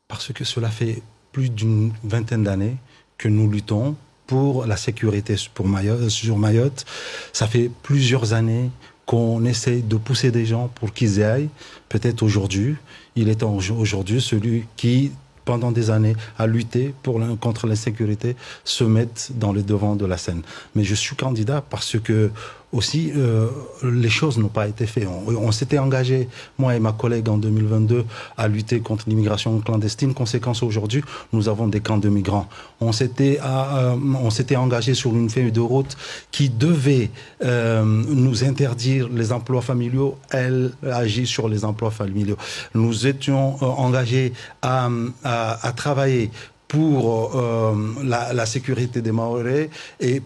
Parce que cela fait plus d'une vingtaine d'années que nous luttons pour la sécurité sur Mayotte. Ça fait plusieurs années qu'on essaie de pousser des gens pour qu'ils y aillent. Peut-être aujourd'hui, il est aujourd'hui celui qui, pendant des années, a lutté contre l'insécurité, se mette dans le devant de la scène. Mais je suis candidat parce que aussi les choses n'ont pas été faites. On s'était engagé, moi et ma collègue en 2022, à lutter contre l'immigration clandestine. Conséquence, aujourd'hui, nous avons des camps de migrants. On s'était engagé sur une feuille de route qui devait nous interdire les emplois familiaux. Elle agit sur les emplois familiaux. Nous étions engagés à travailler pour la sécurité des Mahorais et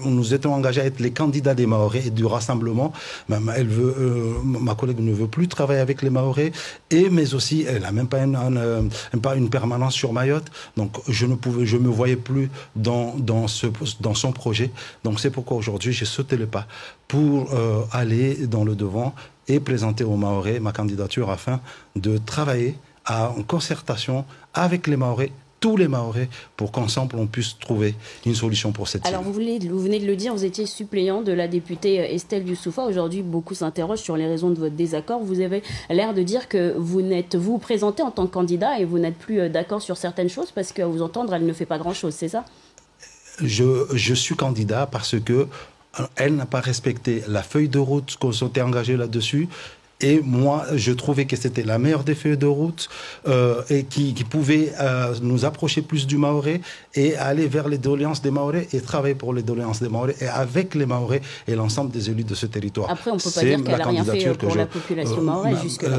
nous étions engagés à être les candidats des Mahorais et du rassemblement. Ma collègue ne veut plus travailler avec les Mahorais mais aussi elle n'a même pas une permanence sur Mayotte. Donc je me voyais plus dans son projet. Donc c'est pourquoi aujourd'hui j'ai sauté le pas pour aller dans le devant et présenter aux Mahorais ma candidature afin de travailler en concertation avec les Mahorais, tous les Mahorais, pour qu'ensemble on puisse trouver une solution pour cette île. Alors vous venez de le dire, vous étiez suppléant de la députée Estelle Youssoufa. Aujourd'hui, beaucoup s'interrogent sur les raisons de votre désaccord. Vous avez l'air de dire que vous vous présentez en tant que candidat et vous n'êtes plus d'accord sur certaines choses parce qu'à vous entendre, elle ne fait pas grand-chose, c'est ça? Je suis candidat parce que elle n'a pas respecté la feuille de route qu'on s'était engagé là-dessus. Et moi, je trouvais que c'était la meilleure des feuilles de route et qui pouvait nous approcher plus du Mahorais et aller vers les doléances des Mahorais et travailler pour les doléances des Mahorais et avec les Mahorais et l'ensemble des élus de ce territoire. Après, on ne peut pas dire qu'elle n'a rien fait pour la population mahoraise jusque-là.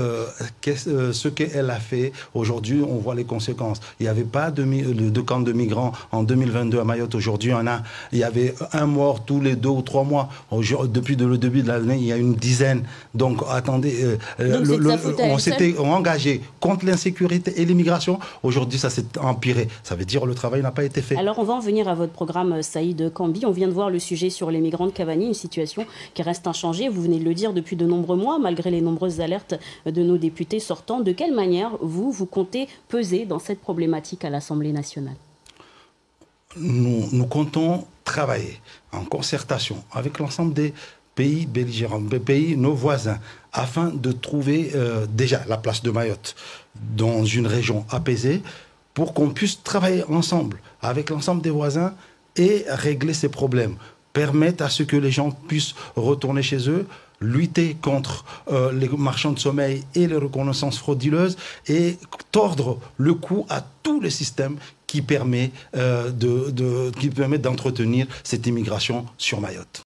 Ce qu'elle a fait, aujourd'hui, on voit les conséquences. Il n'y avait pas de camp de migrants en 2022 à Mayotte. Aujourd'hui, il y avait un mort tous les 2 ou 3 mois. Depuis le début de l'année, il y a une dizaine. Donc, attendez, on s'était engagé contre l'insécurité et l'immigration. Aujourd'hui, ça s'est empiré. Ça veut dire que le travail n'a pas été fait. Alors, on va en venir à votre programme, Saïd Kambi. On vient de voir le sujet sur les migrants de Cavani, une situation qui reste inchangée. Vous venez de le dire depuis de nombreux mois, malgré les nombreuses alertes de nos députés sortants. De quelle manière vous comptez peser dans cette problématique à l'Assemblée nationale? Nous comptons travailler en concertation avec l'ensemble des pays belligérants, nos voisins, afin de trouver déjà la place de Mayotte dans une région apaisée pour qu'on puisse travailler ensemble avec l'ensemble des voisins et régler ces problèmes, permettre à ce que les gens puissent retourner chez eux, lutter contre les marchands de sommeil et les reconnaissances frauduleuses et tordre le cou à tout le système qui permet d'entretenir cette immigration sur Mayotte.